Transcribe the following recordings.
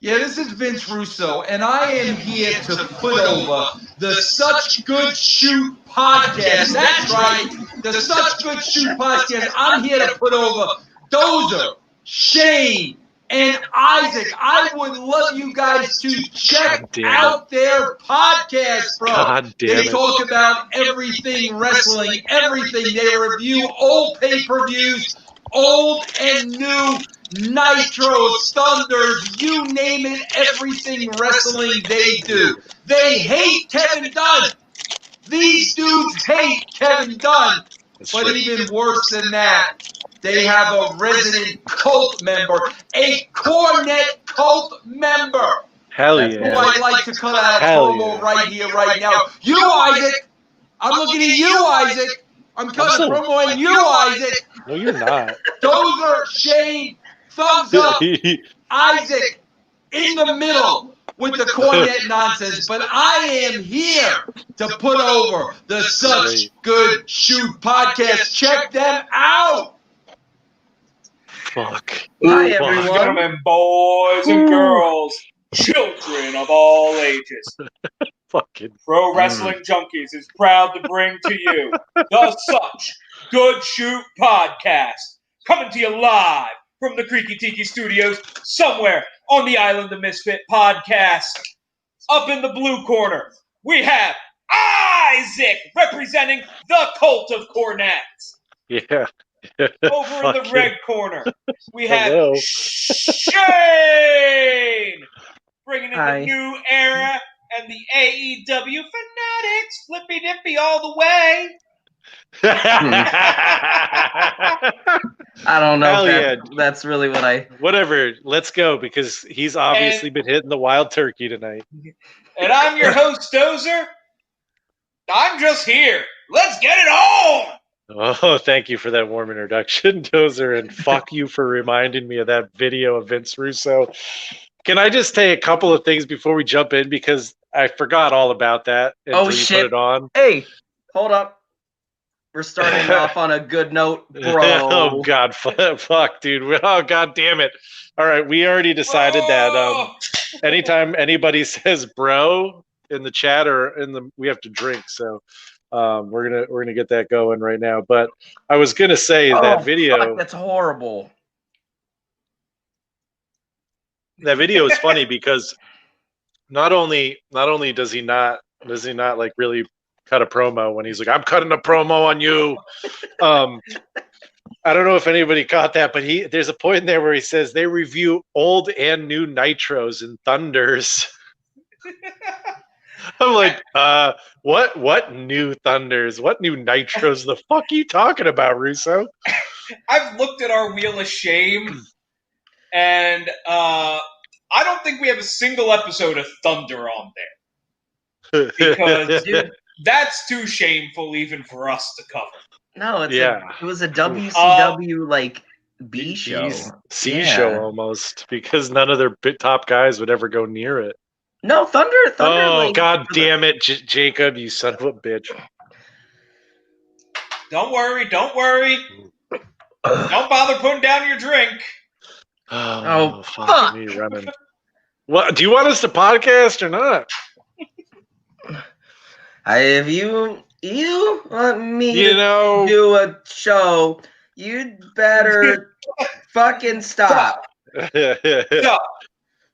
Yeah, this is Vince Russo, and I am here to put over the Such Good Shoot podcast. That's right, the Such Good Shoot podcast. I'm here to put over Dozer, Shane, and Isaac. I would love you guys to check out their podcast, bro. God damn They it. talk about everything wrestling, everything. They review old pay-per-views, old and new Nitros, Thunders, you name it, everything wrestling they do. They hate Kevin Dunn. These dudes hate Kevin Dunn. But even worse than that, they have a resident cult member, a Cornette cult member. Hell Who yeah. I'd like to cut out a Hell promo yeah. right here, right now. You, Isaac. I'm looking at you, Isaac. I'm cutting a promo on you, Isaac. No, you're not. Dozer, Shane, thumbs up. Isaac in the middle with the Cornette nonsense. But I am here to put over the Such Good Shoot podcast. Check them out. Fuck. Hi, everyone. Gentlemen, boys and girls, children of all ages. Fucking Pro Wrestling Junkies is proud to bring to you the Such Good Shoot podcast. Coming to you live from the Creaky Tiki Studios, somewhere on the Island of Misfit podcast. Up in the blue corner, we have Isaac representing the Cult of Cornettes. yeah. Over in the red corner, we have Hello. Shane bringing in the new era and the AEW fanatics, flippy dippy all the way. I don't know. Hell if that's really what I. Whatever. Let's go because he's obviously been hitting the wild turkey tonight. And I'm your host, Dozer. I'm just here. Let's get it on. Oh, thank you for that warm introduction, Dozer, and fuck you for reminding me of that video of Vince Russo. Can I just say a couple of things before we jump in because I forgot all about that until you put it on. Hey, hold up. We're starting off on a good note, bro. Oh, God. Fuck, dude. Oh, God damn it. All right. We already decided that anytime anybody says bro in the chat or we have to drink. So we're gonna get that going right now. But I was going to say that video. Fuck, that's horrible. That video is funny because not only does he not like really cut a promo when he's like, I'm cutting a promo on you. I don't know if anybody caught that, but there's a point in there where he says they review old and new Nitros and Thunders. I'm like, what new Thunders? What new Nitros? The fuck are you talking about, Russo? I've looked at our Wheel of Shame, and I don't think we have a single episode of Thunder on there. Because that's too shameful even for us to cover. No, it was a WCW like B show. C show almost, because none of their top guys would ever go near it. No, Thunder. Oh, like, God damn it, Jacob, you son of a bitch. Don't worry. Don't bother putting down your drink. Oh fuck me running. What, do you want us to podcast or not? If you want me to do a show, you'd better fucking stop. So,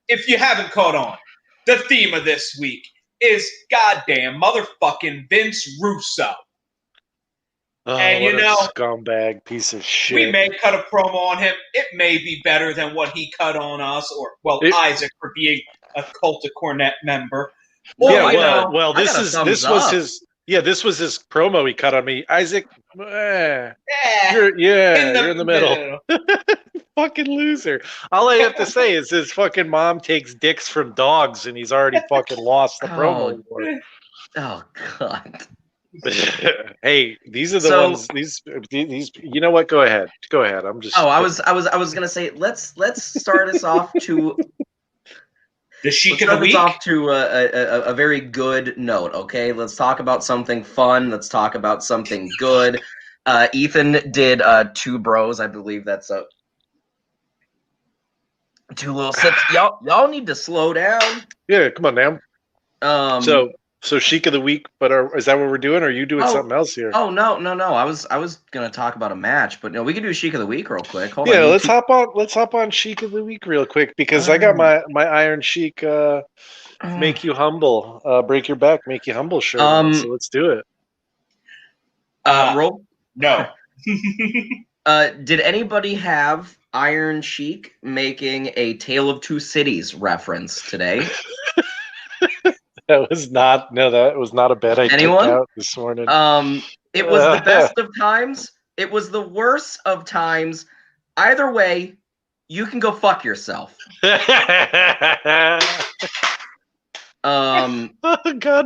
if you haven't caught on, the theme of this week is goddamn motherfucking Vince Russo. Oh, and what a scumbag piece of shit. We may cut a promo on him. It may be better than what he cut on us, or Isaac for being a Cult of Cornette member. Or, this was his promo he cut on me. Isaac, you're in the middle. Fucking loser. All I have to say is his fucking mom takes dicks from dogs, and he's already fucking lost the promo. Oh God. Hey, these are the ones. These. You know what? Go ahead. I'm just. I was gonna say let's start us off to. The Chic of the Week. Off to a very good note. Okay, let's talk about something fun. Let's talk about something good. Ethan did Two Bros. I believe that's 2 little sips. Y'all need to slow down. Yeah, come on now. So Chic of the Week, but is that what we're doing? Or are you doing something else here? Oh no. I was gonna talk about a match, but no, we can do Chic of the Week real quick. Hold Yeah, on. let's hop on Chic of the Week real quick because I got my Iron Chic make you humble, break your back, make you humble shirt on, so let's do it. Roll. No. Did anybody have Iron Sheik making a Tale of Two Cities reference today? That was not a bet I took out this morning. It was the best of times. It was the worst of times. Either way, you can go fuck yourself. God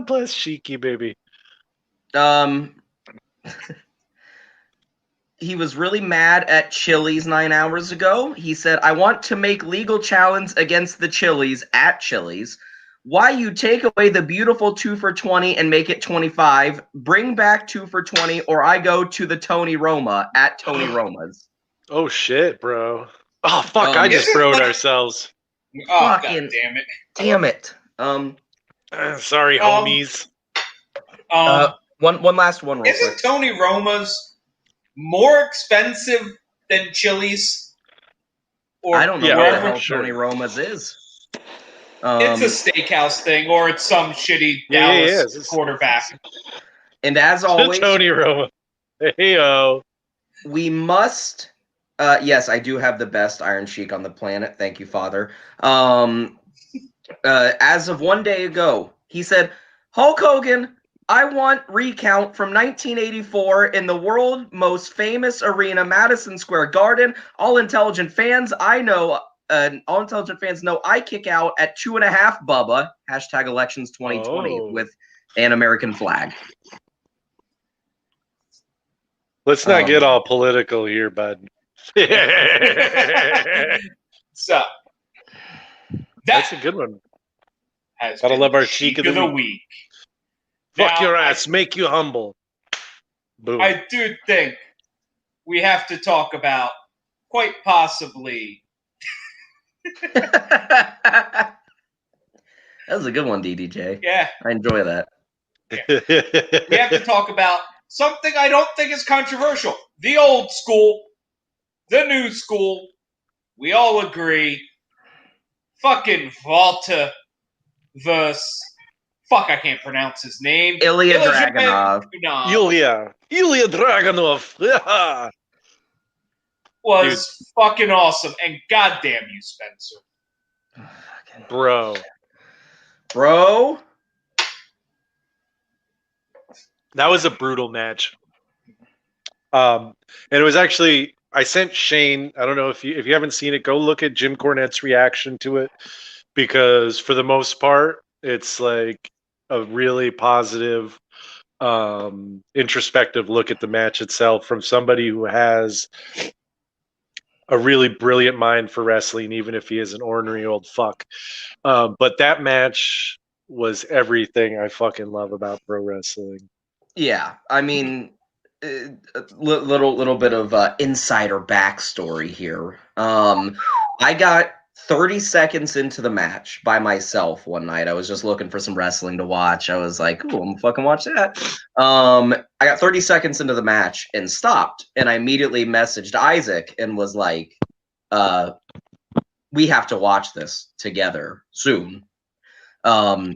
bless Sheiky, baby. He was really mad at Chili's 9 hours ago. He said, I want to make legal challenge against the Chili's at Chili's. Why you take away the beautiful 2 for $20 and make it $25, bring back 2 for $20, or I go to the Tony Roma at Tony Roma's. Oh shit, bro. Oh fuck, I just broed ourselves. Oh, fucking God damn it. Sorry, homies. One last one real Isn't quick. Tony Roma's more expensive than Chili's? Or I don't know what the hell Tony Roma's is. It's a steakhouse thing, or it's some shitty Dallas quarterback. And as always, Tony Roma. Hey-o. We must. Yes, I do have the best Iron Sheik on the planet. Thank you, Father. As of 1 day ago, he said, Hulk Hogan, I want recount from 1984 in the world most famous arena, Madison Square Garden. All intelligent fans know I kick out at 2.5 Bubba, #elections 2020 with an American flag. Let's not get all political here, bud. So that's a good one. Gotta love our Cheek of the Week. Fuck your ass, make you humble. Boom. I do think we have to talk about quite possibly. That was a good one, DDJ. Yeah. I enjoy that. Yeah. We have to talk about something I don't think is controversial. The old school, the new school. We all agree. Fucking Volta versus... Fuck, I can't pronounce his name. Ilya Dragunov. Ilya Dragunov. Yeah. Was fucking awesome. And goddamn you, Spencer. Bro. That was a brutal match. And it was actually, I sent Shane, I don't know if you haven't seen it, go look at Jim Cornette's reaction to it, because for the most part, it's like a really positive, introspective look at the match itself from somebody who has a really brilliant mind for wrestling, even if he is an ornery old fuck. But that match was everything I fucking love about pro wrestling. Yeah, I mean, a little bit of insider backstory here. I got 30 seconds into the match by myself one night. I was just looking for some wrestling to watch. I was like, "Ooh, I'm gonna fucking watch that." I got 30 seconds into the match and stopped, and I immediately messaged Isaac and was like, "We have to watch this together soon." Watch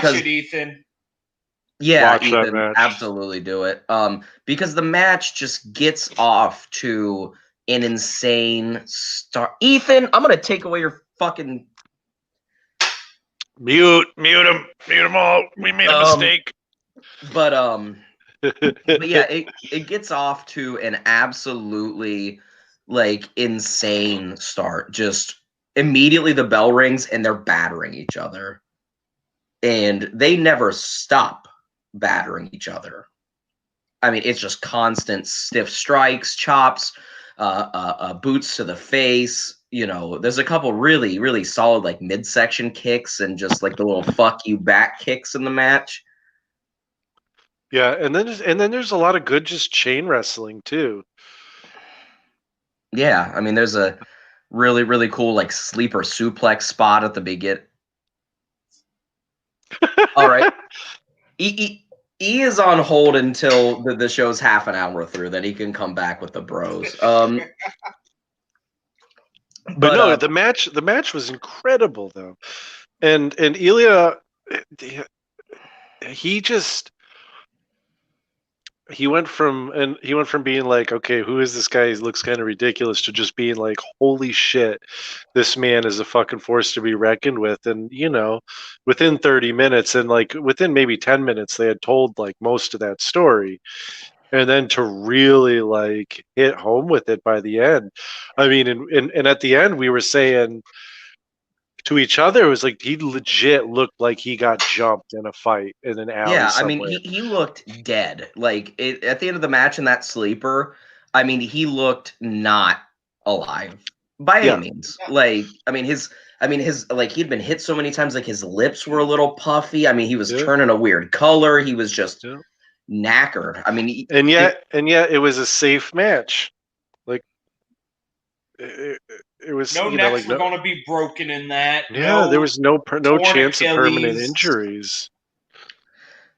it, Ethan. Yeah, watch Ethan, absolutely do it. Because the match just gets off to an insane start. Ethan, I'm gonna take away your fucking mute him all. We made a mistake. But yeah, it gets off to an absolutely like insane start. Just immediately the bell rings and they're battering each other, and they never stop battering each other. I mean, it's just constant stiff strikes, chops, boots to the face. You know, there's a couple really, really solid like midsection kicks and just like the little fuck you back kicks in the match. Yeah, and then there's a lot of good just chain wrestling too. Yeah, I mean, there's a really, really cool like sleeper suplex spot at the beginning. All right. E is on hold until the show's half an hour through. Then he can come back with the bros. But no, the match was incredible though, and Ilya, he went from being like, okay, who is this guy? He looks kind of ridiculous, to just being like, holy shit, this man is a fucking force to be reckoned with. And within 30 minutes, and like within maybe 10 minutes, they had told like most of that story. And then to really like hit home with it by the end. I mean, and at the end we were saying to each other, it was like he legit looked like he got jumped in a fight in an alley. Yeah, somewhere. I mean, he looked dead. Like at the end of the match in that sleeper, I mean, he looked not alive by any means. Like, I mean, his like he'd been hit so many times, like his lips were a little puffy. I mean, he was turning a weird color. He was just knackered. I mean, and yet it was a safe match. Like it was no necks were going to be broken in that. Yeah, there was no chance of permanent injuries.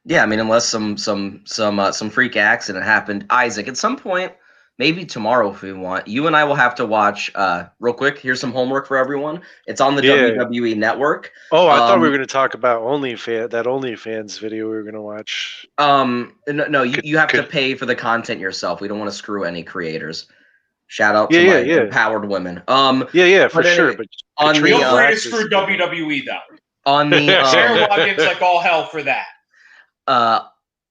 Yeah, I mean, unless some freak accident happened. Isaac, at some point, maybe tomorrow if we want, you and I will have to watch. Real quick, here's some homework for everyone. It's on the WWE Network. Oh, I thought we were going to talk about OnlyFans video we were going to watch. No, you have to pay for the content yourself. We don't want to screw any creators. Shout out to my empowered women. For sure. But on the feel free to screw WWE though. On the Sarah Watkins like all hell for that.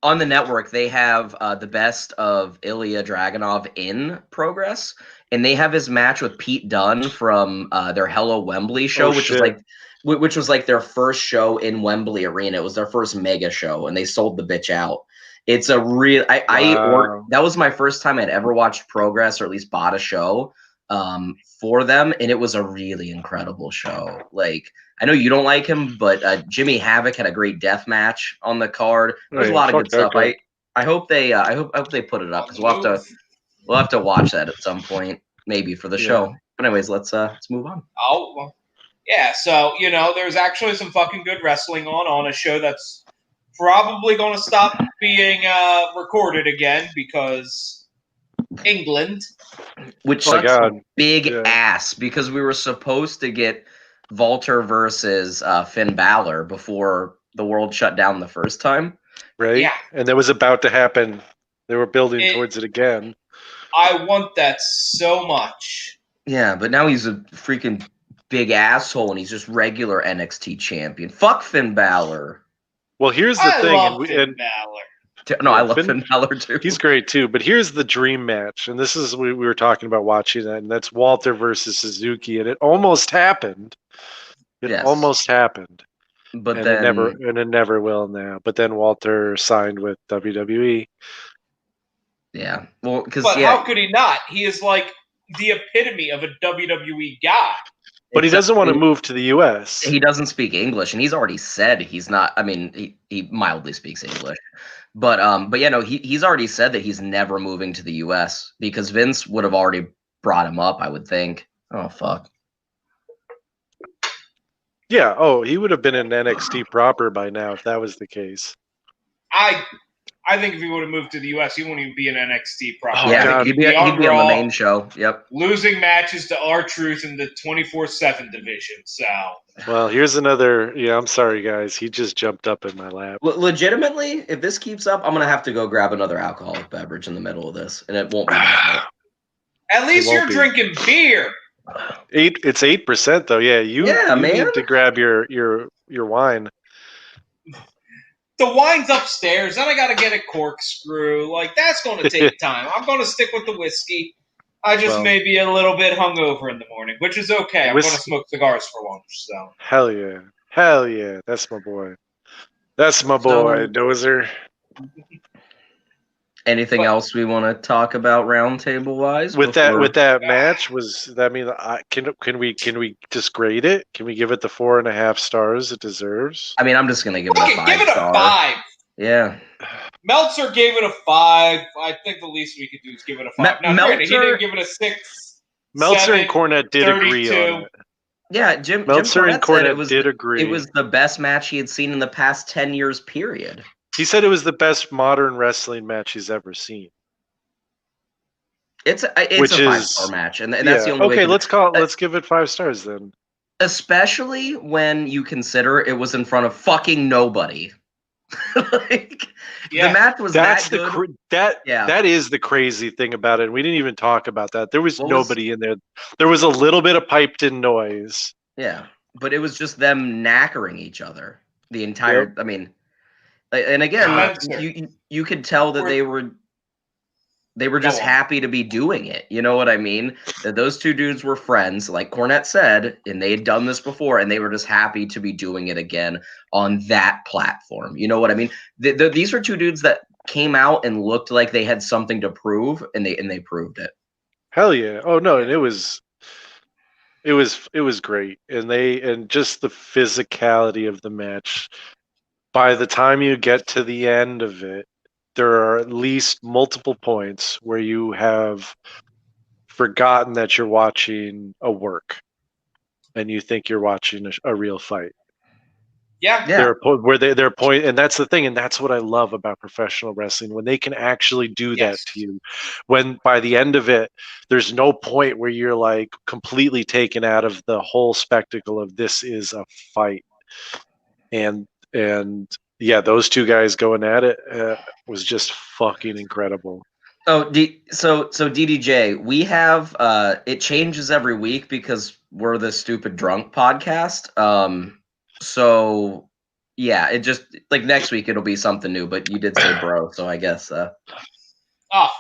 On the network, they have the best of Ilya Dragunov in progress, and they have his match with Pete Dunne from their Hello Wembley show, which was like their first show in Wembley Arena. It was their first mega show, and they sold the bitch out. It's a real. That was my first time I'd ever watched Progress, or at least bought a show for them, and it was a really incredible show. Like, I know you don't like him, but Jimmy Havoc had a great death match on the card. There's a lot of good stuff. I hope they put it up, because we'll have to watch that at some point, maybe for the show. But anyways, let's move on. Oh, well, yeah. So there's actually some fucking good wrestling on a show that's probably going to stop being recorded again because England. Which sucks big ass, because we were supposed to get Walter versus Finn Balor before the world shut down the first time. Right? Yeah. And that was about to happen. They were building towards it again. I want that so much. Yeah, but now he's a freaking big asshole and he's just regular NXT champion. Fuck Finn Balor. Well, here's the thing. I love Finn Balor. No, I love Finn Balor too. He's great too. But here's the dream match, and this is we were talking about watching that, and that's Walter versus Suzuki, and it almost happened. Almost happened, but and then it never will now. But then Walter signed with WWE. Yeah, well, because how could he not? He is like the epitome of a WWE guy. But he doesn't want to move to the U.S. He doesn't speak English, and he's already said he's not. I mean, he mildly speaks English, but yeah, no, he's already said that he's never moving to the U.S. because Vince would have already brought him up, I would think. Oh fuck. Yeah. Oh, he would have been in NXT proper by now if that was the case. I think if he would have moved to the U.S., he wouldn't even be in NXT proper. Oh, yeah, he'd be on the main show. Yep. Losing matches to R-Truth in the 24/7 division. So. Well, here's another. Yeah, I'm sorry, guys. He just jumped up in my lap. Legitimately, if this keeps up, I'm gonna have to go grab another alcoholic beverage in the middle of this, and it won't be. At least you're drinking beer. It's 8% though. Yeah, you need to grab your wine. The wine's upstairs, then I got to get a corkscrew. Like, that's going to take time. I'm going to stick with the whiskey. I just may be a little bit hungover in the morning, which is okay. I'm going to smoke cigars for lunch. So. Hell yeah. That's my boy. Dozer. Anything else we want to talk about roundtable wise? With that match, was that mean can we just grade it? Can we give it the 4.5 stars it deserves? I mean, I'm just gonna give it a 5. Give it a 5. Yeah. Meltzer gave it a 5. I think the least we could do is give it a 5. Now, Meltzer, he didn't give it a 6. Meltzer 7, and Cornette did agree 32. on it. Yeah, Jim Meltzer and Cornette said Cornette did agree. it was the best match he had seen in the past 10 years, period. He said it was the best modern wrestling match he's ever seen. It's a 5-star match, and that's the only way. Okay, let's give it 5 stars then. Especially when you consider it was in front of fucking nobody. Like, the match was that good. That is the crazy thing about it. We didn't even talk about that. There was nobody in there. There was a little bit of piped-in noise. Yeah, but it was just them knackering each other the entire. Yep. I mean, and again, you could tell that they were just happy to be doing it. You know what I mean? That those two dudes were friends, like Cornette said, and they had done this before, and they were just happy to be doing it again on that platform. You know what I mean? These were two dudes that came out and looked like they had something to prove, and they proved it. Hell yeah! Oh no, and it was great, and just the physicality of the match. By the time you get to the end of it, there are at least multiple points where you have forgotten that you're watching a work, and you think you're watching a real fight. Yeah. They're point, and that's the thing, and that's what I love about professional wrestling, when they can actually do that to you. When by the end of it, there's no point where you're like completely taken out of the whole spectacle of this is a fight, and yeah, those two guys going at it was just fucking incredible. Oh, so DDJ, we have it changes every week because we're the Stupid Drunk podcast. So yeah, it just like next week it'll be something new. But you did say bro, so I guess. Oh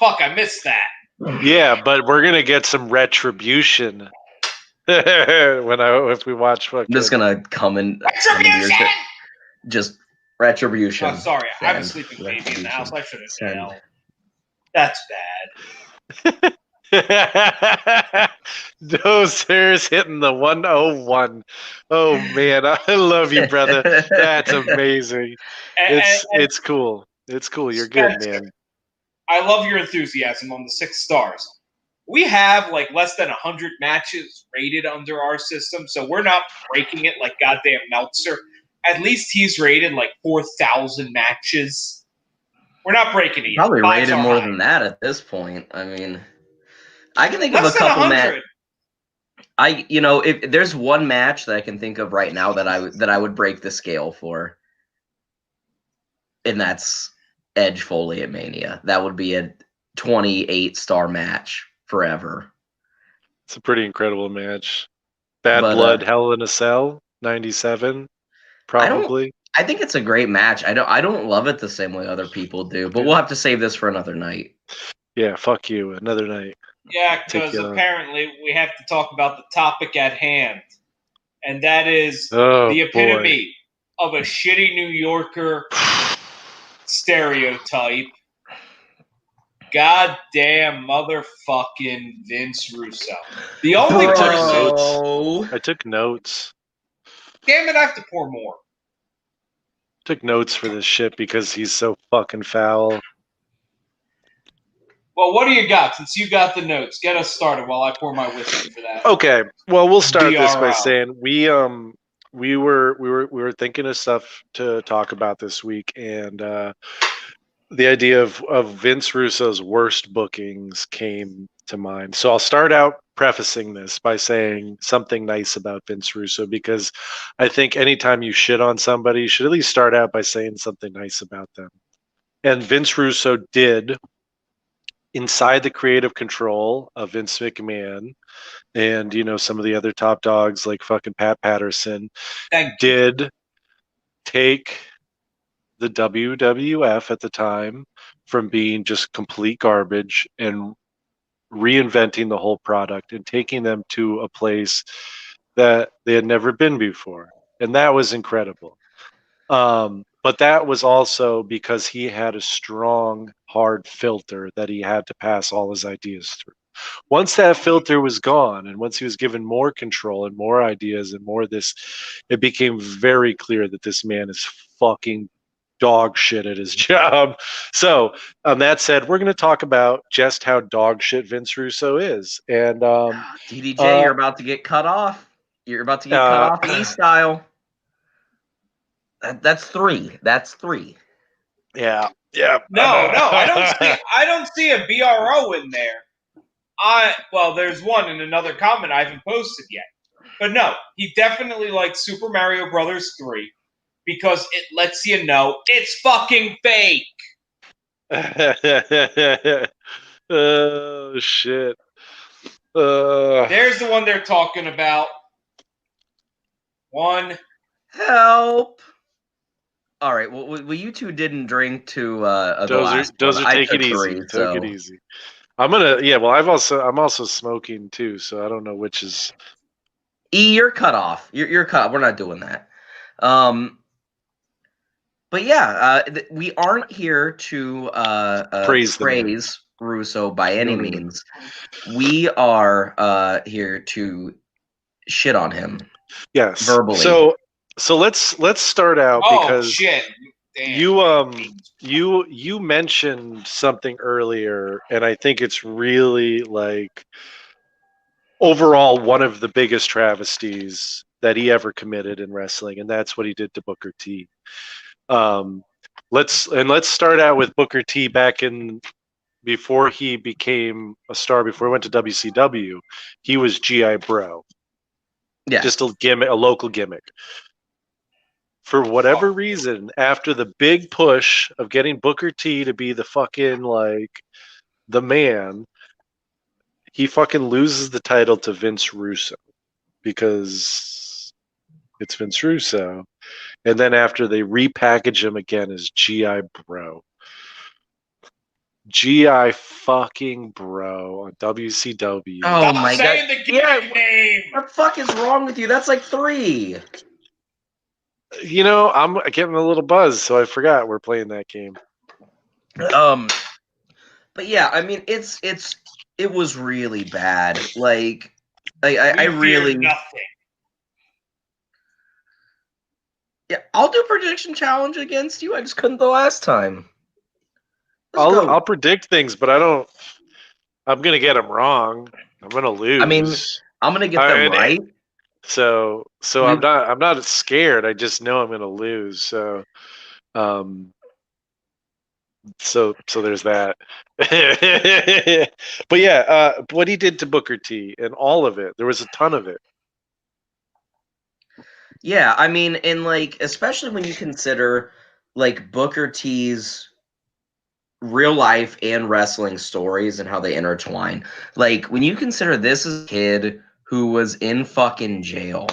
fuck! I missed that. Yeah, but we're gonna get some retribution if we watch. I'm just gonna come in. Retribution. Just retribution. Oh, sorry, I have a sleeping baby in the house. I shouldn't tell. That's bad. Those hairs hitting the 101. Oh man, I love you, brother. That's amazing. It's cool. It's cool. You're good, man. I love your enthusiasm on the 6 stars. We have like less than 100 matches rated under our system, so we're not breaking it like goddamn Meltzer. At least he's rated like 4,000 matches. We're not breaking it. Probably rated more than that at this point. I mean, I can think of a couple matches. If there's one match that I can think of right now that I would break the scale for, and that's Edge Foley at Mania. That would be a 28-star match forever. It's a pretty incredible match. Bad Blood, Hell in a Cell, 97, probably. I think it's a great match. I don't love it the same way other people do, but we'll have to save this for another night. Yeah, fuck you. Another night. Yeah, because apparently we have to talk about the topic at hand, and that is the epitome of a shitty New Yorker stereotype. Goddamn motherfucking Vince Russo. The only person... I took notes. Damn it, I have to pour more. Took notes for this shit because he's so fucking foul. Well, what do you got? Since you got the notes, get us started while I pour my whiskey for that. Okay. Well, we'll start this by saying we were thinking of stuff to talk about this week, and the idea of Vince Russo's worst bookings came to mind. So I'll start out prefacing this by saying something nice about Vince Russo, because I think anytime you shit on somebody, you should at least start out by saying something nice about them. And Vince Russo did, inside the creative control of Vince McMahon and, some of the other top dogs like fucking Pat Patterson, did take the WWF at the time from being just complete garbage and reinventing the whole product and taking them to a place that they had never been before. And that was incredible. But that was also because he had a strong, hard filter that he had to pass all his ideas through. Once that filter was gone, and once he was given more control and more ideas and more this, it became very clear that this man is fucking dog shit at his job. So, on that said, we're going to talk about just how dog shit Vince Russo is. And DDJ, you're about to get cut off. You're about to get cut off E style. That's 3. That's 3. Yeah. No, I don't see a BRO in there. Well, there's one in another comment I haven't posted yet. But no, he definitely likes Super Mario Brothers 3 because it lets you know it's fucking fake. Oh shit. There's the one they're talking about. One. Help. All right. Well, you two didn't drink to the last one. Take it easy. Take it easy. I'm well, I'm also smoking too, so I don't know which is. E, you're cut off. You're cut. We're not doing that. But yeah, we aren't here to praise Russo by any means. We are here to shit on him. Yes. Verbally. So let's start out because shit. Damn. You mentioned something earlier, and I think it's really like overall one of the biggest travesties that he ever committed in wrestling, and that's what he did to Booker T. Let's start out with Booker T back in before he became a star, before he went to WCW, he was GI Bro. Yeah. Just a gimmick, a local gimmick. For whatever reason, after the big push of getting Booker T to be the fucking the man, he fucking loses the title to Vince Russo because it's Vince Russo. And then after they repackage him again as GI Bro. GI fucking Bro on WCW. Oh my god. Name. What the fuck is wrong with you? That's like 3. You know, I'm getting a little buzz, so I forgot we're playing that game. But yeah, I mean, it was really bad. Like, I really nothing. Yeah, I'll do prediction challenge against you. I just couldn't the last time. I'll predict things, but I'm gonna get them wrong. I'm gonna lose. I mean, I'm gonna get them right. So I'm not scared. I just know I'm gonna lose. So there's that. But yeah, what he did to Booker T and all of it, there was a ton of it. Yeah, I mean, and like, especially when you consider like Booker T's real life and wrestling stories and how they intertwine. Like, when you consider this is a kid who was in fucking jail,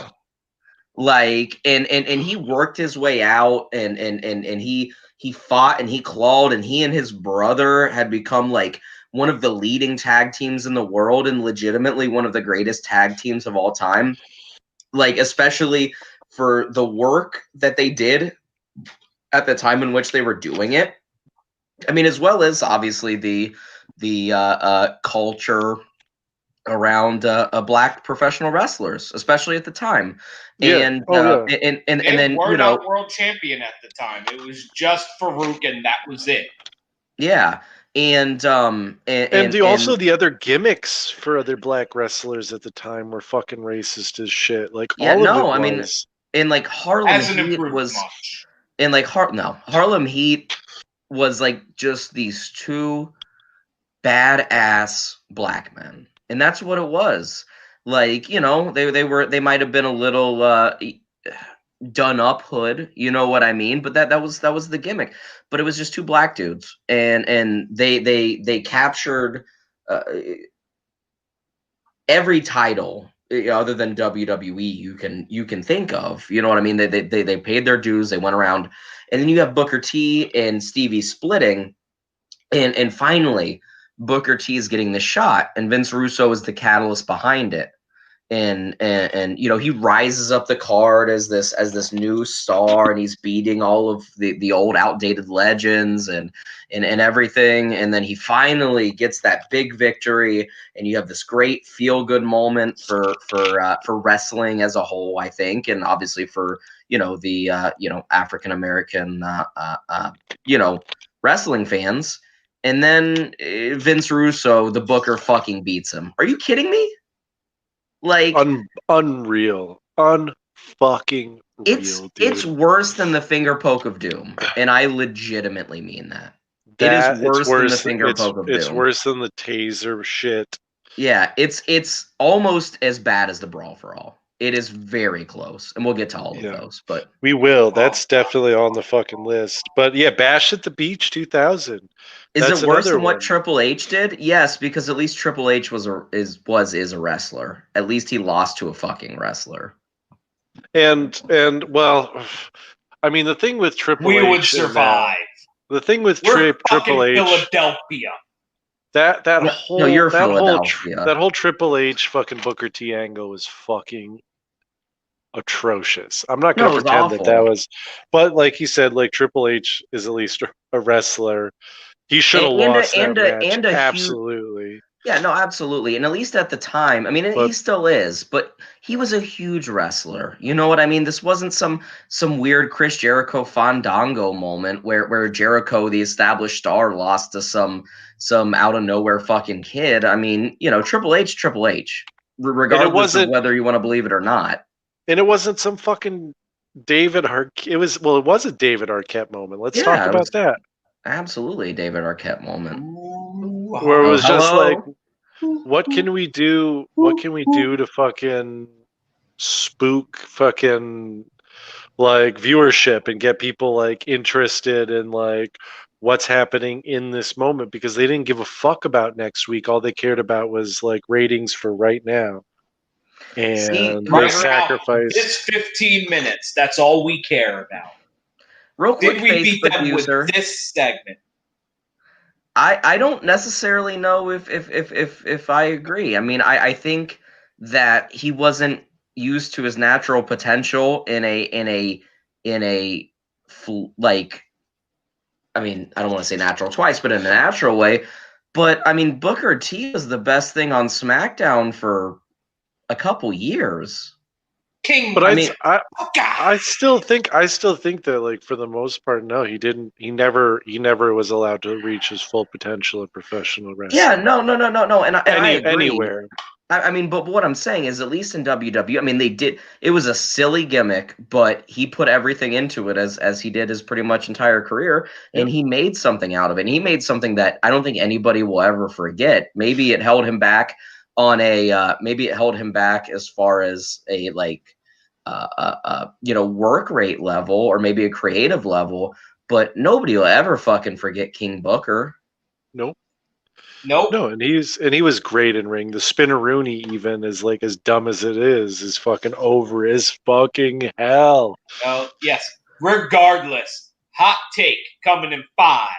like, and he worked his way out, and he fought and he clawed, and he and his brother had become like one of the leading tag teams in the world and legitimately one of the greatest tag teams of all time. Like, especially for the work that they did at the time in which they were doing it. I mean, as well as obviously the culture around black professional wrestlers, especially at the time. Yeah. And and then you know, world champion at the time. It was just Farouk, and that was it. Yeah. And also the other gimmicks for other black wrestlers at the time were fucking racist as shit. Like, yeah, all no, of it I mean, was. and like Harlem Heat was much. And like Harlem Heat was like just these two badass black men, and that's what it was. Like, you know, they might have been a little done up hood, you know what I mean? But that was the gimmick. But it was just two black dudes, and they captured every title other than WWE you can think of. You know what I mean? They paid their dues. They went around, and then you have Booker T and Stevie splitting, and finally Booker T is getting the shot, and Vince Russo is the catalyst behind it. and you know, he rises up the card as this new star, and he's beating all of the old outdated legends and everything, and then he finally gets that big victory, and you have this great feel good moment for wrestling as a whole, I think, and obviously for the African American wrestling fans. And then Vince Russo, the booker, fucking beats him. Are you kidding me? Like, unreal, unfucking real, dude. It's worse than the finger poke of doom, and I legitimately mean that. It is worse than the finger poke of doom. It's worse than the taser shit. Yeah, it's almost as bad as the Brawl for All. It is very close, and we'll get to all of those. But we will. That's definitely on the fucking list. But yeah, Bash at the Beach 2000. Is it worse than what Triple H did? Yes, because at least Triple H is a wrestler. At least he lost to a fucking wrestler. And well, I mean, the thing with Triple H, we would survive. The thing with Triple H, Philadelphia. That whole Triple H fucking Booker T angle was fucking atrocious. I'm not going to pretend that was, but like he said, like Triple H is at least a wrestler. He should have lost that match. Absolutely. Yeah, no, absolutely. And at least at the time, I mean, he still is, but he was a huge wrestler. You know what I mean? This wasn't some weird Chris Jericho Fandango moment where Jericho, the established star, lost to some out of nowhere fucking kid. I mean, Triple H, regardless of whether you want to believe it or not. And it wasn't some fucking David Arquette. It was a David Arquette moment. Let's talk about that. Absolutely, a David Arquette moment. Where it was just like, what can we do? What can we do to fucking spook fucking like viewership and get people like interested in like what's happening in this moment? Because they didn't give a fuck about next week. All they cared about was like ratings for right now. And they sacrificed. It's 15 minutes. That's all we care about. Real quick, did we beat them with this segment? I don't necessarily know if I agree. I mean, I think that he wasn't used to his natural potential in a like, I mean, I don't want to say natural twice, but in a natural way. But I mean, Booker T was the best thing on SmackDown for a couple years. King, but I still think that like for the most part, no, he never was allowed to reach his full potential in professional wrestling. Yeah, no, and I agree. Anywhere. I mean, but what I'm saying is, at least in WWE, I mean, it was a silly gimmick, but he put everything into it as he did his pretty much entire career, and he made something out of it. And he made something that I don't think anybody will ever forget. Maybe it held him back as far as a like work rate level, or maybe a creative level, but nobody will ever fucking forget King Booker. Nope. No, and he was great in ring. The Spinneroonie, even as like as dumb as it is fucking over as fucking hell. Yes. Regardless, hot take coming in 5,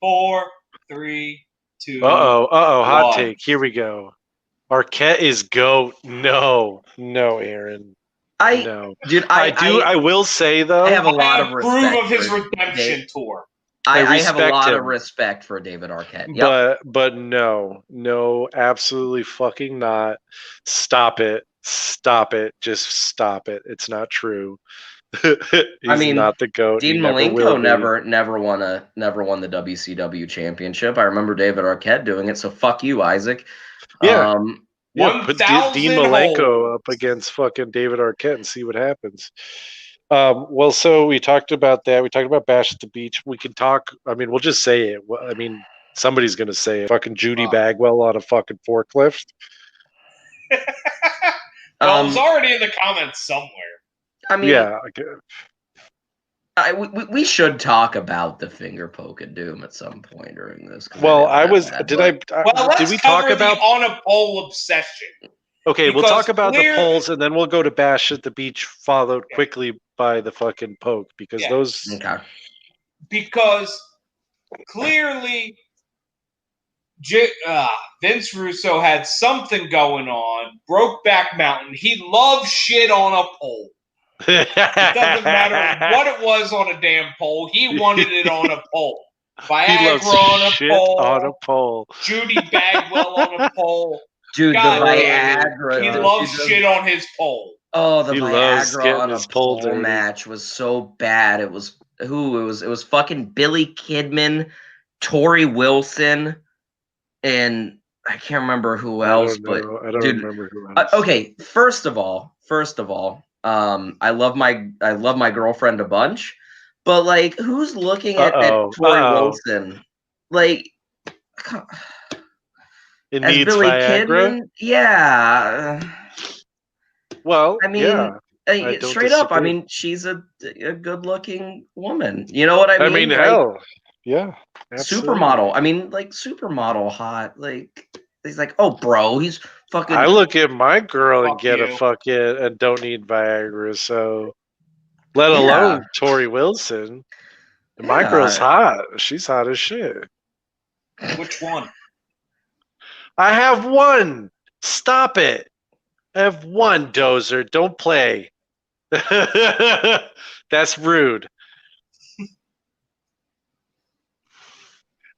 4, 3, 2. Hot take. Here we go. Arquette is GOAT. No, Aaron. I will say though, I have a lot of respect. Approve of his redemption tour. I have a lot of respect for David Arquette. Yep. But no, absolutely fucking not. Stop it. Just stop it. It's not true. He's not the GOAT. Dean Malenko never won the WCW championship. I remember David Arquette doing it. So fuck you, Isaac. Yeah. Put Dean Malenko up against fucking David Arquette and see what happens. Well, so we talked about that. We talked about Bash at the Beach. We can talk. I mean, we'll just say it. I mean, somebody's going to say it. Fucking Judy Bagwell on a fucking forklift. Well, it was already in the comments somewhere. I mean, yeah. We should talk about the finger poke of doom at some point during this. Well, did we talk about on a pole obsession? Okay, we'll talk about the polls, and then we'll go to Bash at the Beach, followed quickly by the fucking poke, because those. Okay. Because clearly, Vince Russo had something going on. Brokeback Mountain. He loves shit on a pole. It doesn't matter what it was on a damn pole. He wanted it on a pole. He loves Viagra on a shit pole. on a pole. Judy Bagwell on a pole. Dude, God the damn it. Viagra. He dude, loves he does- shit on his pole. Oh, the He loves Viagra getting on a his pole pole dirty. match was so bad. It was It was fucking Billy Kidman, Tori Wilson, and I can't remember who else. I don't dude, remember who else. okay, first of all, I love my girlfriend a bunch, but like, who's looking at Tori Wilson like It as needs Billy Viagra. Kidman? Yeah. Well, I mean, yeah. I don't straight up. I disagree. mean, she's a good-looking woman. You know what I mean? I mean, Like, hell, yeah. Absolutely. supermodel. I mean, like supermodel hot. Like, he's like, oh, bro, he's fucking. I look at my girl and Fuck get you. a fucking and don't need Viagra, so let Yeah. alone Tori Wilson. And my Yeah. girl's hot. She's hot as shit. Which one? I have one. Stop it. I have one, Dozer. Don't play. That's rude.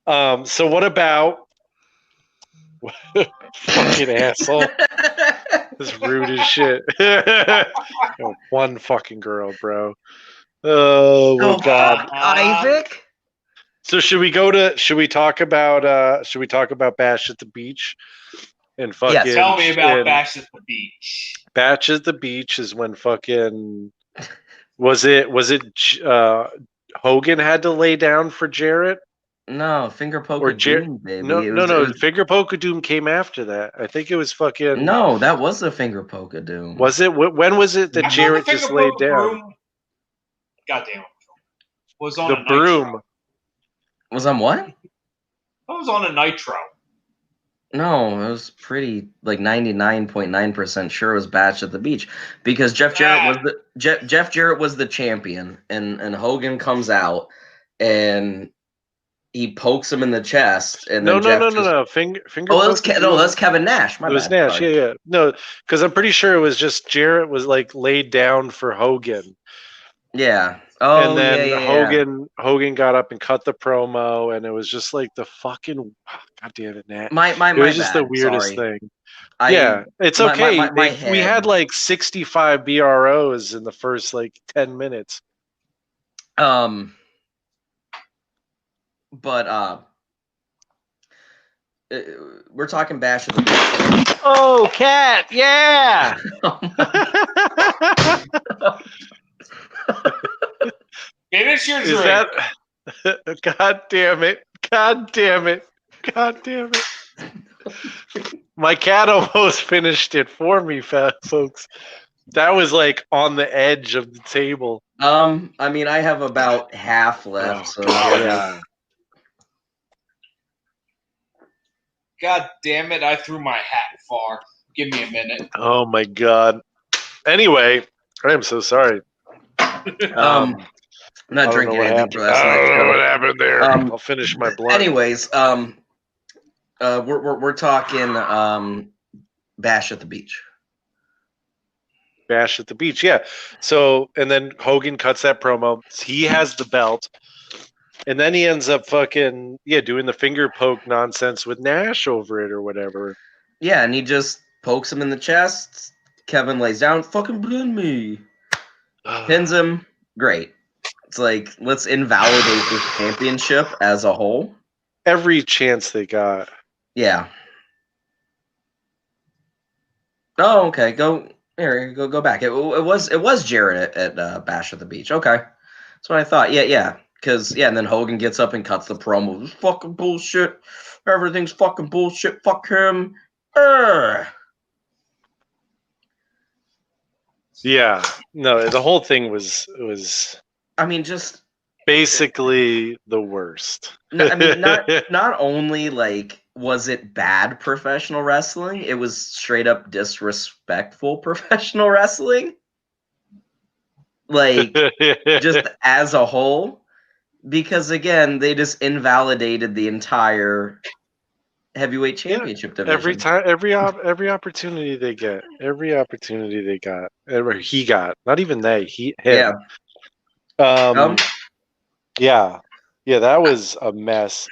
So what about fucking asshole? This rude as shit. One fucking girl, bro. Oh my god. Isaac. So should we talk about Bash at the Beach? And fucking Yes. Tell me about Bash at the Beach. Bash at the Beach is when fucking was it Hogan had to lay down for Jarrett? No, finger poke Or of doom, baby. No. Finger Poke of Doom came after that. I think it was fucking. No, that was the finger poke of doom. Was it? When was it that I thought Jarrett the just Finger laid Poke down? Broom, goddamn, was on The a broom. Nitro. Was on what? It was on a Nitro. No, it was pretty like 99.9% sure it was Bash at the Beach because Jeff Jarrett was the champion, and Hogan comes out and he pokes him in the chest, and No. Finger Oh, Poke of Doom. that's Kevin Nash. My It was bad. Nash. Sorry. Yeah. No, because I'm pretty sure it was just Jarrett was like laid down for Hogan. Yeah. Oh, And then yeah. Hogan got up and cut the promo, and it was just like the fucking god damn it, Nat. It It was just the weirdest thing. Yeah, it's okay. We had like 65 BROs in the first like 10 minutes. But we're talking Bash at the Beach. Oh, cat, yeah. Finish your drink. Is that? God damn it! God damn it! God damn it! My cat almost finished it for me, folks. That was like on the edge of the table. I mean, I have about half left. Oh, so yeah. God damn it! I threw my hat far. Give me a minute. Oh my god. Anyway, I am so sorry. I'm not drinking anything for I last night. don't know what happened there. I'll finish my blunt. Anyways, we're talking Bash at the Beach. Bash at the Beach, yeah. So, and then Hogan cuts that promo. He has the belt. And then he ends up fucking, doing the finger poke nonsense with Nash over it or whatever. Yeah, and he just pokes him in the chest. Kevin lays down, fucking blend me. Pins him. Great. It's like, let's invalidate this championship as a whole. Every chance they got. Yeah. Oh, okay. Go back. It was Jarrett at Bash at the Beach. Okay. That's what I thought. Yeah. Because, and then Hogan gets up and cuts the promo. This fucking bullshit. Everything's fucking bullshit. Fuck him. Yeah. No, the whole thing was I mean, just basically the worst. I mean, not only like was it bad professional wrestling, it was straight up disrespectful professional wrestling. Like, just as a whole. Because again, they just invalidated the entire heavyweight championship division. Every time, every opportunity they get, or he got, not even him. Yeah. Yeah, that was a mess.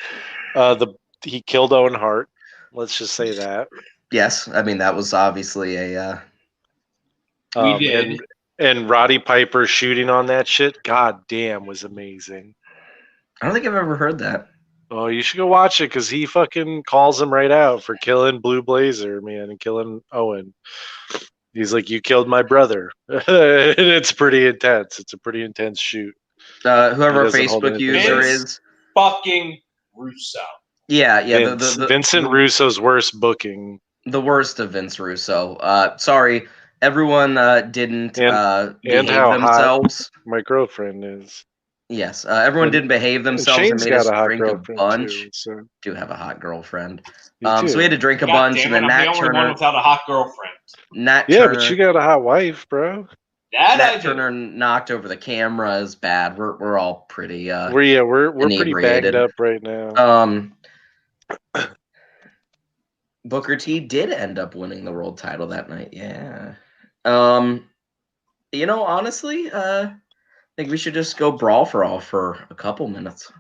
He killed Owen Hart. Let's just say that. Yes, I mean that was obviously a. We did. And Roddy Piper shooting on that shit. God damn, was amazing. I don't think I've ever heard that. Oh, you should go watch it because he fucking calls him right out for killing Blue Blazer, man, and killing Owen. He's like, "You killed my brother." It's pretty intense. It's a pretty intense shoot. Whoever our doesn't hold Facebook anything user back. is. Fucking Russo. Yeah. Vincent Russo's worst booking. The worst of Vince Russo. Sorry, everyone didn't And behave how themselves. hot my girlfriend is. Yes, everyone didn't behave themselves and Shane's made got us a hot drink a girlfriend bunch. too. So Do have a hot girlfriend. you So we had to drink a God bunch, damn and it, then I'm Nat the only one Turner. without a hot girlfriend. Nat yeah, Turner. but you got a hot wife, bro. That I Nat do. Turner knocked over the camera is bad. We're all pretty We're pretty inebriated. banged up right now. Booker T did end up winning the world title that night. Yeah. Honestly, I think we should just go brawl for all for a couple minutes.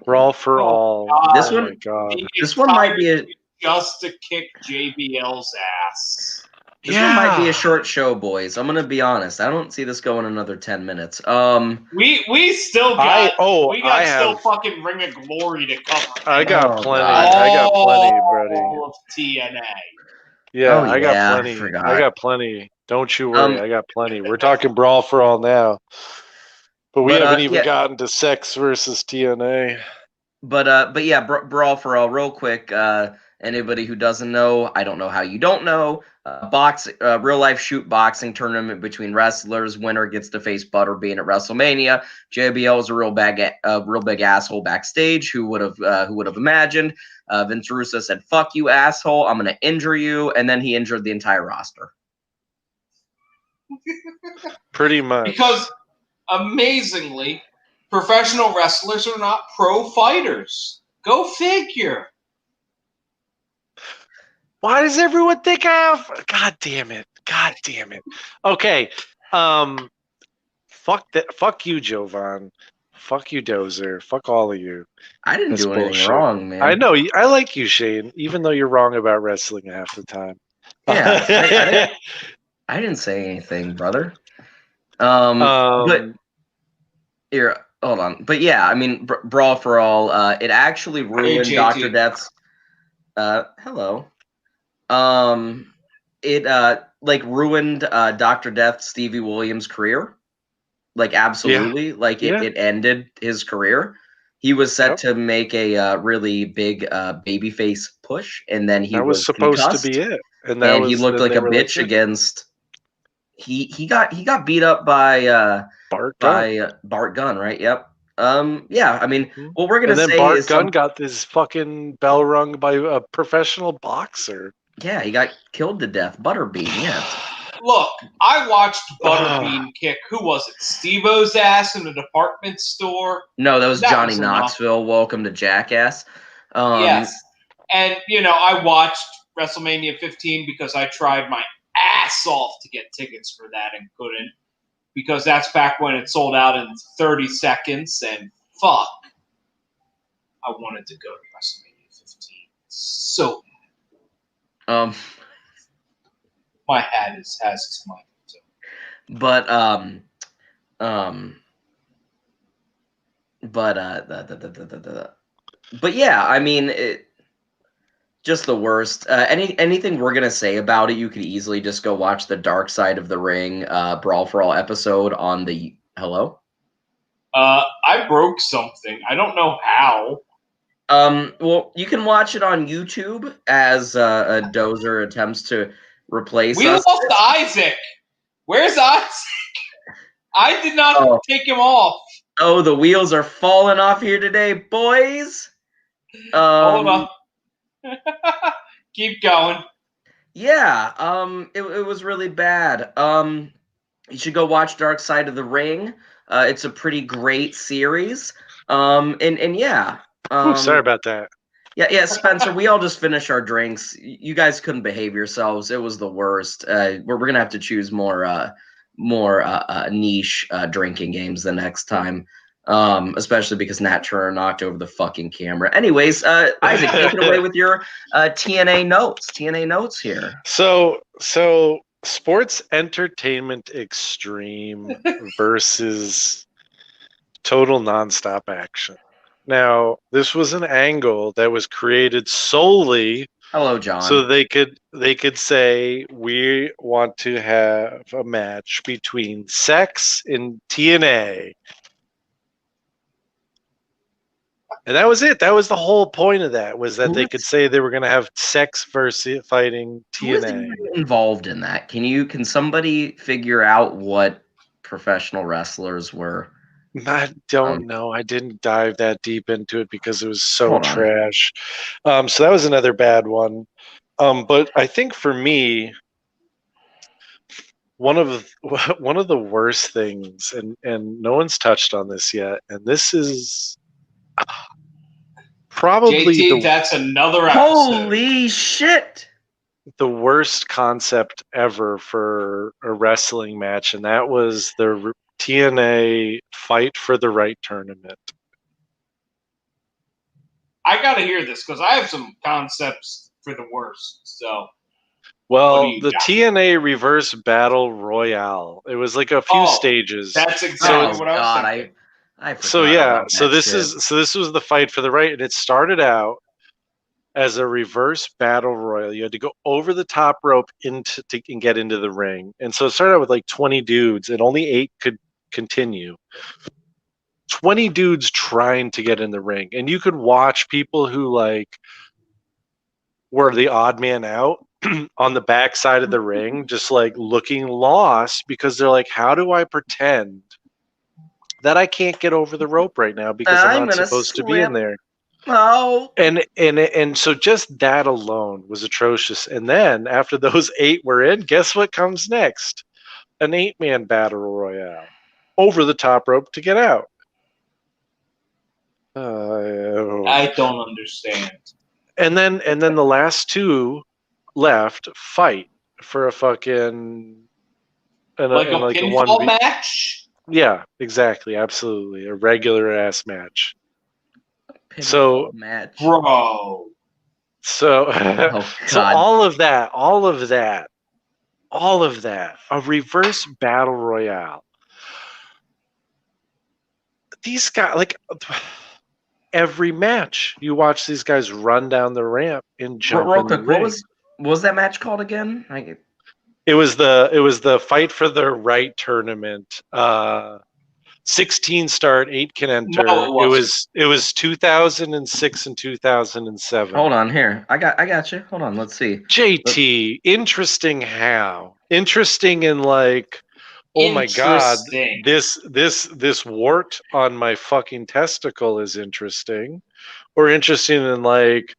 Brawl for all. God. This Oh one- my god. This one might be a just to kick JBL's ass. This one might be a short show, boys. I'm gonna be honest. I don't see this going another 10 minutes. We still got I still have- fucking Ring of Glory to cover. I got Oh, plenty. God. I got plenty, buddy. All of TNA. Yeah, Oh, I got yeah, I plenty. forgot. I got plenty. Don't you worry. Um, I got plenty. We're talking brawl for all now. But we But, haven't even yeah. gotten to sex versus TNA. But yeah, brawl for all. Real quick. Anybody who doesn't know, I don't know how you don't know. Real life shoot boxing tournament between wrestlers. Winner gets to face Butterbean at WrestleMania. JBL is a real big asshole backstage. Who would have imagined? Vince Russo said, "Fuck you, asshole! I'm gonna injure you," and then he injured the entire roster. Pretty much. Because amazingly, professional wrestlers are not pro fighters. Go figure. Why does everyone think I have? God damn it. Okay. Fuck that. Fuck you, Jovan. Fuck you, Dozer. Fuck all of you. I didn't That's do anything bullshit. wrong, man. I know. I like you, Shane, even though you're wrong about wrestling half the time. Yeah, I didn't say anything, brother. But here, hold on. But yeah, I mean, brawl for all. It actually ruined JT. Dr. Death's. Hello. It ruined Dr. Death Stevie Williams' career. Like absolutely. It ended his career. He was set to make a really big babyface push, and then he was supposed concussed, to be it. And he looked like a bitch against. He got beat up by Bart Gunn. Bart Gunn, right? Yep. Yeah. I mean, what we're gonna and then say Bart is Gunn got his fucking bell rung by a professional boxer. Yeah, he got killed to death. Butterbean. Yeah. Look, I watched Butterbean kick. Who was it? Steve-O's ass in a department store. No, that was Johnny was Knoxville. Welcome to Jackass. Yes, and I watched WrestleMania 15 because I tried my ass off to get tickets for that and couldn't, because that's back when it sold out in 30 seconds, and fuck, I wanted to go to WrestleMania 15 so bad. My hat has its mic too. But yeah, I mean, just the worst. Anything we're gonna say about it, you could easily just go watch the Dark Side of the Ring Brawl for All episode on the hello. I broke something. I don't know how. Well, you can watch it on YouTube as a Dozer attempts to replace We us. lost Isaac. Where's Isaac? I did not take him off. Oh, the wheels are falling off here today, boys. Hold on. Keep going. Yeah, it was really bad. You should go watch Dark Side of the Ring. It's a pretty great series. And yeah. Sorry about that. Yeah, Spencer, we all just finished our drinks. You guys couldn't behave yourselves. It was the worst. We're gonna have to choose more niche drinking games the next time. Especially because Nat Turner knocked over the fucking camera. Anyways, Isaac, take it away with your TNA notes. TNA notes here. So sports entertainment extreme versus total nonstop action. Now, this was an angle that was created solely Hello, John. so they could say we want to have a match between sex and TNA. And that was it. That was the whole point of that, was that they could say they were going to have sex versus fighting Who is TNA. involved in that? Can somebody figure out what professional wrestlers were? I don't know. I didn't dive that deep into it because it was so Hold on. trash. So that was another bad one. But I think for me, one of the worst things, and no one's touched on this yet, and this is probably JT, that's another episode. Holy shit! the worst concept ever for a wrestling match, and that was the TNA Fight for the Right tournament. I gotta hear this because I have some concepts for the worst. So, Well, What do you the got? TNA Reverse Battle Royale. It was like a few stages. That's exactly Oh what I was God, thinking. I forgot So yeah, about so that this shit. this was the Fight for the Right, and it started out as a reverse battle royal. You had to go over the top rope and get into the ring. And so it started out with like 20 dudes, and only 8 could continue. 20 dudes trying to get in the ring, and you could watch people who like were the odd man out on the back side of the ring, just like looking lost because they're like, how do I pretend that I can't get over the rope right now because I'm not gonna supposed to be in slip. there? Oh, And so just that alone was atrocious. And then after those 8 were in, guess what comes next? An 8-man battle royale over the top rope to get out. I don't understand. And then the last 2 left fight for a fucking Like a like pinfall match? Yeah, exactly, absolutely, a regular ass match. pinfall match. Bro. So Oh, so God. all of that, a reverse battle royale. These guys, like every match, you watch these guys run down the ramp and jump Real in the quick, ring. what was that match called again? It was the Fight for the Right tournament. 16 start, 8 can enter. No, it was 2006 and 2007. Hold on here. I got you. Hold on. Let's see. JT, interesting how? Interesting in like, oh my god, this wart on my fucking testicle is interesting. Or interesting in like,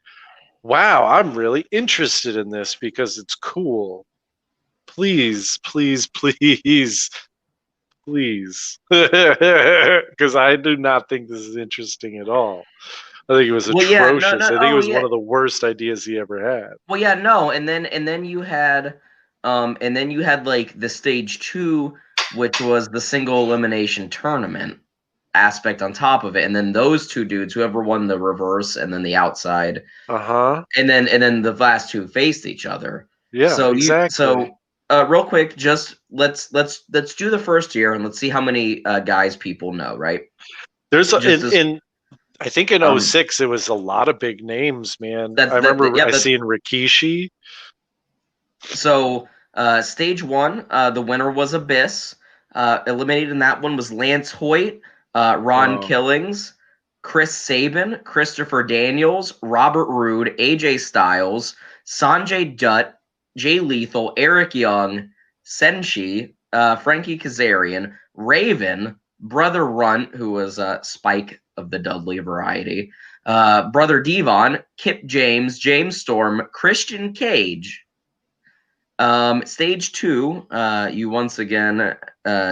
wow, I'm really interested in this because it's cool. Please, please, please, please. Because I do not think this is interesting at all. I think it was atrocious. I think it was one of the worst ideas he ever had. Well, yeah, no, and then you had like the stage 2, which was the single elimination tournament aspect on top of it, and then those 2 dudes, whoever won the reverse and then the outside, and then the last 2 faced each other. Yeah, so exactly. Real quick, just let's do the first year and let's see how many guys people know. Right? There's I think in 06 it was a lot of big names, man. I remember seeing Rikishi. So stage 1, the winner was Abyss. Eliminated in that one was Lance Hoyt, Ron Killings, Chris Sabin, Christopher Daniels, Robert Roode, AJ Styles, Sanjay Dutt, Jay Lethal, Eric Young, Senshi, Frankie Kazarian, Raven, Brother Runt, who was Spike of the Dudley variety, Brother Devon, Kip James, James Storm, Christian Cage. Stage 2, you once again,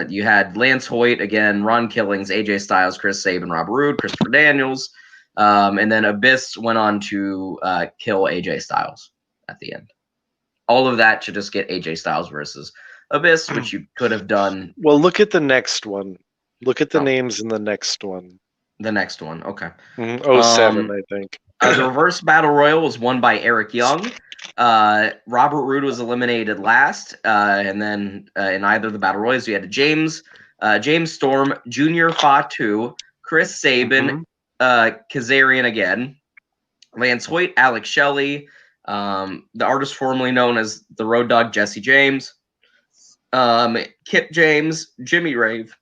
you had Lance Hoyt again, Ron Killings, AJ Styles, Chris Sabin, Rob Roode, Christopher Daniels, And then Abyss went on to kill AJ Styles at the end. All of that to just get AJ Styles versus Abyss, which you could have done. Well, look at the next one. Look at the names in the next one. The next one, okay. 07, I think. The reverse battle royal was won by Eric Young. Robert Roode was eliminated last, and then in either of the battle royals, you had James Storm, Junior Fatu, Chris Sabin, Kazarian again, Lance Hoyt, Alex Shelley, the artist formerly known as the Road Dogg, Jesse James, Kip James, Jimmy Rave.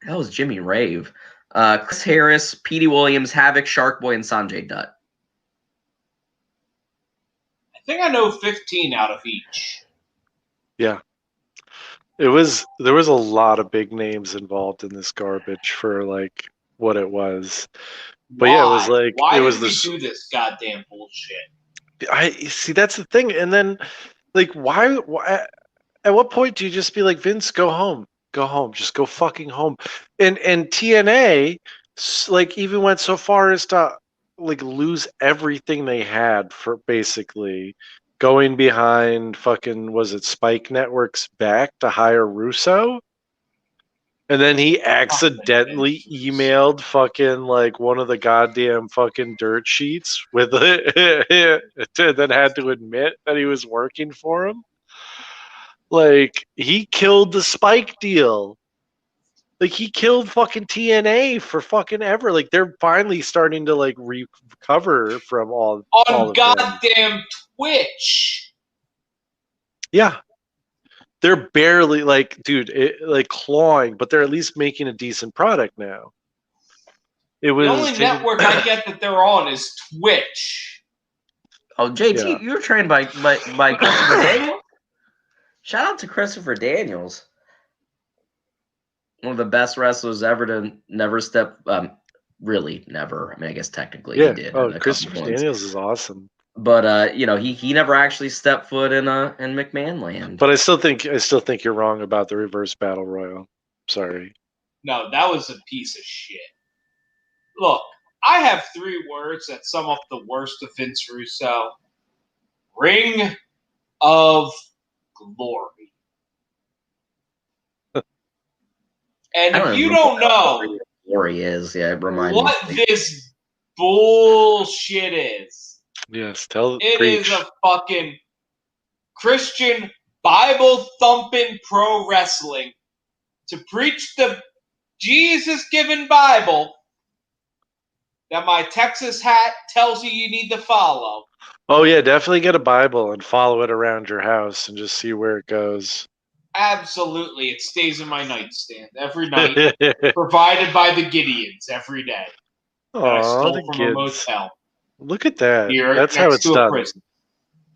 That was Jimmy Rave. Chris Harris, Petey Williams, Havoc, Sharkboy, and Sanjay Dutt. I think I know 15 out of each. Yeah. There was a lot of big names involved in this garbage for like what it was. But yeah, it was like why it was did we do this goddamn bullshit? I see that's the thing. And then like why at what point do you just be like, Vince, go home, just go fucking home? And TNA like even went so far as to like lose everything they had for basically going behind fucking, was it Spike Network's back to hire Russo? And then he accidentally emailed fucking like one of the goddamn fucking dirt sheets with it, then had to admit that he was working for him. Like, he killed the Spike deal. Like, he killed fucking TNA for fucking ever. Like, they're finally starting to like recover from all on of goddamn Twitch. Yeah. They're barely like, dude, like clawing, but they're at least making a decent product now. It was the only network I get that they're on is Twitch. Oh, JT, you were trained by Christopher Daniels. Shout out to Christopher Daniels, one of the best wrestlers ever to never step. Really, never. I mean, I guess technically he did. Oh, Christopher Daniels is awesome. But he never actually stepped foot in McMahon land. But I still think you're wrong about the reverse battle royal. Sorry. No, that was a piece of shit. Look, I have 3 words that sum up the worst of Vince Russo. Ring of Glory. And if you don't know Glory is, what this bullshit is. Yes, it is a fucking Christian Bible thumping pro wrestling to preach the Jesus given Bible that my Texas hat tells you need to follow. Oh yeah, definitely get a Bible and follow it around your house and just see where it goes. Absolutely, it stays in my nightstand every night, provided by the Gideons every day. That I stole from a motel. Look at that. That's how it's done.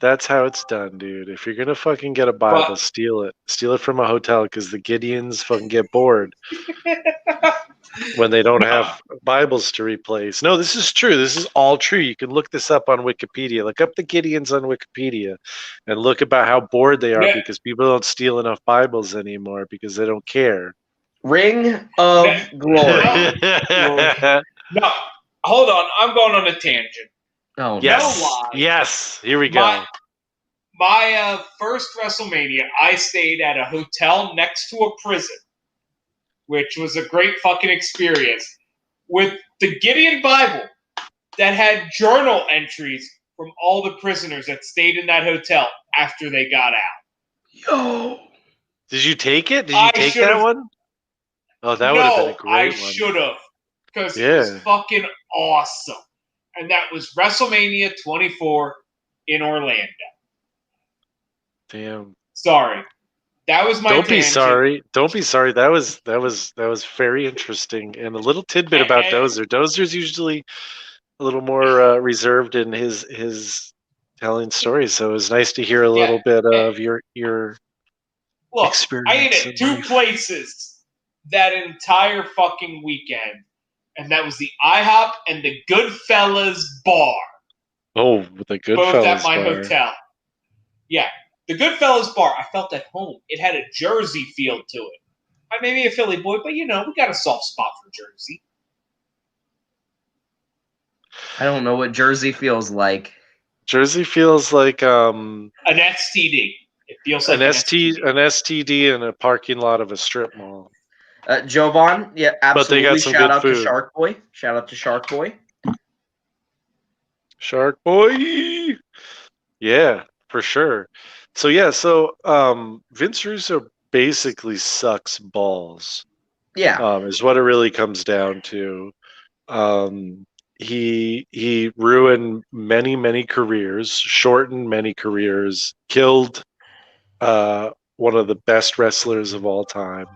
That's how it's done, dude. If you're gonna fucking get a Bible, steal it. Steal it from a hotel because the Gideons fucking get bored when they don't have Bibles to replace. No, this is true. This is all true. You can look this up on Wikipedia. Look up the Gideons on Wikipedia and look about how bored they are because people don't steal enough Bibles anymore because they don't care. Ring of Glory. No, hold on. I'm going on a tangent. Oh, yes. No lie. Yes. Here we go. My first WrestleMania, I stayed at a hotel next to a prison, which was a great fucking experience, with the Gideon Bible that had journal entries from all the prisoners that stayed in that hotel after they got out. Yo. Did you take it? Did you take that one? Oh, that would have been a great one. I should have. Because it was fucking awesome. And that was WrestleMania 24 in Orlando. Damn. Sorry. That was my Don't tangent. be sorry. Don't be sorry. That was very interesting. And a little tidbit about Dozer. Dozer's usually a little more reserved in his telling stories. So it was nice to hear a little bit of your experience. I ate at 2 places that entire fucking weekend. And that was the IHOP and the Goodfellas bar. Oh, the Goodfellas bar. Both at my hotel. Yeah. The Goodfellas bar, I felt at home. It had a Jersey feel to it. I may be a Philly boy, but we got a soft spot for Jersey. I don't know what Jersey feels like. Jersey feels like An STD. It feels like an STD. STD in a parking lot of a strip mall. Jovan, yeah, But they absolutely. got some Shout good out to food. Shark Boy. Shout out to Shark Boy. Shark Boy. Yeah, for sure. So Vince Russo basically sucks balls. Yeah. Is what it really comes down to. He ruined many careers, shortened many careers, killed one of the best wrestlers of all time,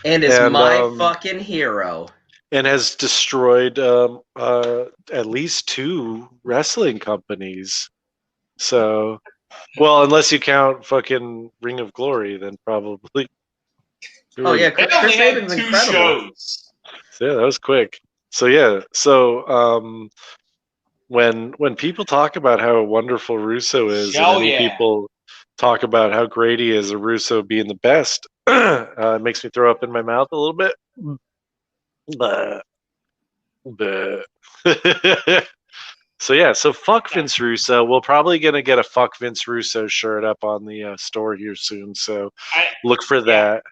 And is and my fucking hero. and has destroyed at least 2 wrestling companies. So, well, unless you count fucking Ring of Glory, then probably 3. Oh yeah, They Chris only had Sabin's 2 incredible. shows. So, yeah, that was quick. So when people talk about how wonderful Russo is, and Hell many yeah. people talk about how great he is, Russo being the best, it makes me throw up in my mouth a little bit. But so fuck Vince Russo. We're probably gonna get a fuck Vince Russo shirt up on the store here soon. So look for that.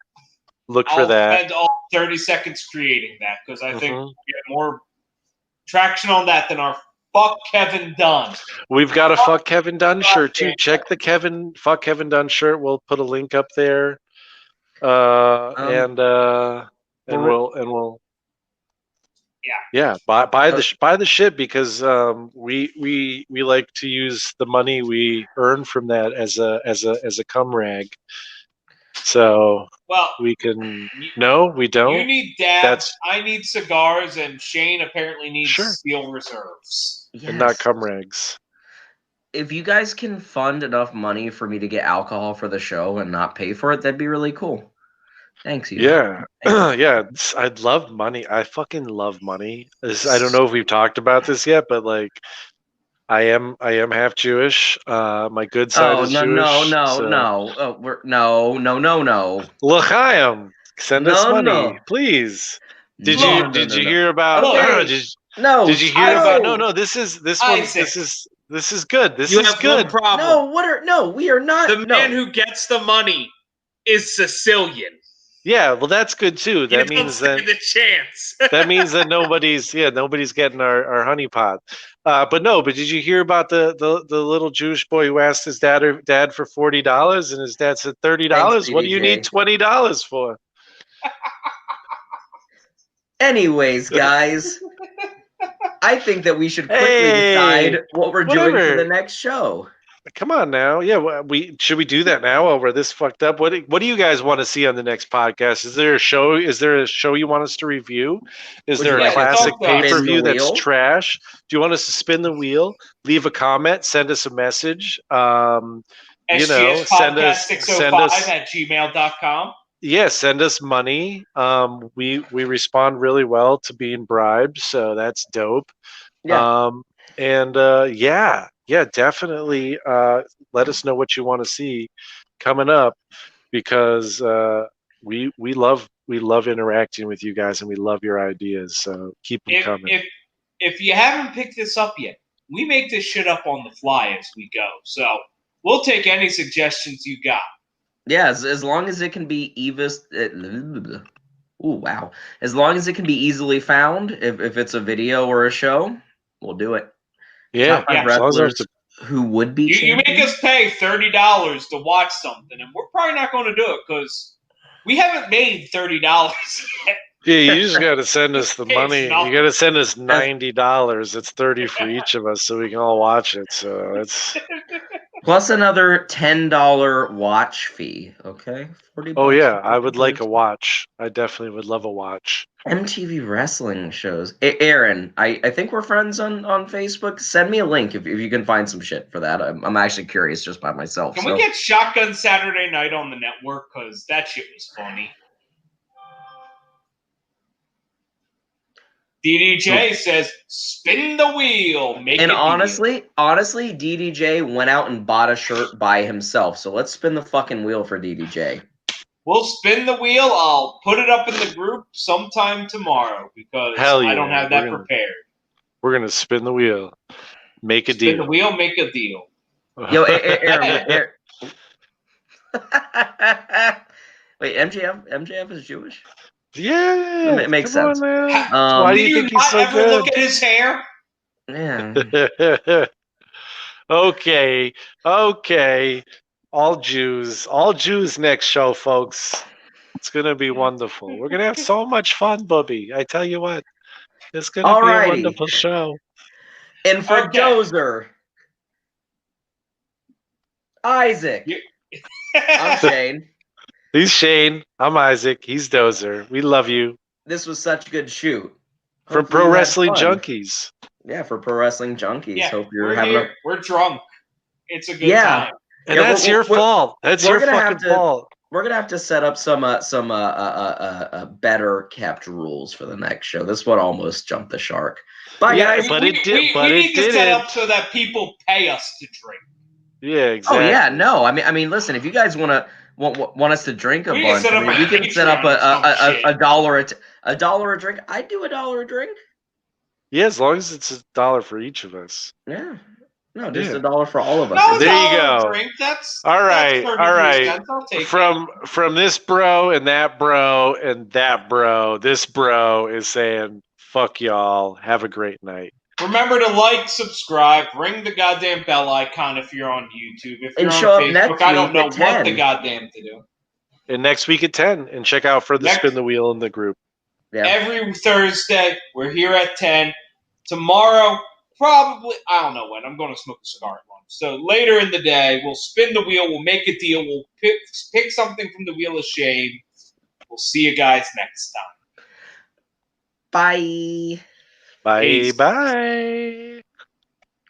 I'll spend all 30 seconds creating that because I think we get more traction on that than our fuck Kevin Dunn. We've got a fuck Kevin Dunn shirt too. Check the fuck Kevin Dunn shirt. We'll put a link up there. And we'll buy the shit because we like to use the money we earn from that as a cum rag. So we can we don't. You need dabs. I need cigars, and Shane apparently needs steel reserves. And not cum rags. If you guys can fund enough money for me to get alcohol for the show and not pay for it, that'd be really cool. Thanks, you. Yeah, yeah. I'd love money. I fucking love money. I don't know if we've talked about this yet, but like, I am half Jewish. My good side is Jewish. No. L'chaim, send us money, please. Did you hear about? Did you hear about? No. This is good. This is good. No problem. We are not. The man who gets the money is Sicilian. Yeah, well, that's good too. That means that the chance. that means that nobody's getting our honeypot. But did you hear about the little Jewish boy who asked his dad for $40 and his dad said $30? What do you need $20 for? Anyways, guys, I think that we should quickly decide what we're doing for the next show. Come on now. Yeah, should we do that now while we're this fucked up? What do you guys want to see on the next podcast? Is there a show you want us to review? Is there a classic pay-per-view that's trash? Do you want us to spin the wheel? Leave a comment, send us a message. send us at gmail.com. Yeah, send us money. We respond really well to being bribed, so that's dope. Yeah. Definitely let us know what you want to see coming up because we love interacting with you guys and we love your ideas. So keep them coming. If you haven't picked this up yet, we make this shit up on the fly as we go. So we'll take any suggestions you got. Yeah, as long as it can be as long as it can be easily found, if it's a video or a show, we'll do it. Yeah, wrestlers who would be. You make us pay $30 to watch something, and we're probably not going to do it because we haven't made $30 yet. Yeah, you just got to send us the money. You got to send us $90. It's $30 for each of us, so we can all watch it. So it's plus another $10 watch fee. Okay, $40. Oh yeah, I would like a watch. I definitely would love a watch. MTV wrestling shows. Aaron, I think we're friends on Facebook. Send me a link if you can find some shit for that. I'm actually curious just by myself. Can we get Shotgun Saturday Night on the network? Because that shit was funny. DDJ says, spin the wheel. Honestly, DDJ went out and bought a shirt by himself. So let's spin the fucking wheel for DDJ. We'll spin the wheel. I'll put it up in the group sometime tomorrow because I don't have that prepared. We're gonna spin the wheel, make a Spin the deal. wheel, make a deal. Yo, Aaron. Wait, MJF is Jewish? Yeah, It makes come sense. on, man. Um, Why do Did you you think he's not so ever good? look at his hair? Yeah. Okay. All Jews next show, folks. It's gonna be wonderful. We're gonna have so much fun, Bubby. I tell you what, it's gonna be a Alrighty. wonderful show. And for Okay. Dozer, Isaac. I'm Shane. He's Shane. I'm Isaac. He's Dozer. We love you. This was such a good shoot. From Hopefully Pro you had Wrestling fun. Junkies. Yeah, for Pro Wrestling Junkies. Yeah, Hope you're we're having here. We're drunk. It's a good Yeah. time. And Yeah, that's your fault. That's we're your gonna have fucking to- fault. We're gonna have to set up some better kept rules for the next show. This one almost jumped the shark. Bye, Yeah, guys. but it did. We But need it to set didn't. up so that people pay us to drink. Yeah, Oh exactly. yeah, no. I mean, listen. If you guys want us to drink a We can bunch, set up we a can set up Patreon or some a shit. $1 a drink. I'd do $1 a drink. Yeah, as long as it's $1 for each of us. Yeah. No, just Yeah. $1 for all of us. No, There you $1 go. drink. That's All right, that's all right. 33 cents. I'll take it. From this bro and that bro and that bro, this bro is saying, "Fuck y'all. Have a great night." Remember to like, subscribe, ring the goddamn bell icon if you're on YouTube. If And you're show on up Facebook, next I don't week know at what the 10. goddamn to do. And next week at 10, and check out for the Next- spin the wheel in the group. Yeah. Every Thursday, we're here at 10. Tomorrow, probably, I don't know when. I'm going to smoke a cigar at lunch. So later in the day, we'll spin the wheel. We'll make a deal. We'll pick something from the Wheel of Shame. We'll see you guys next time. Bye. Bye Peace. bye.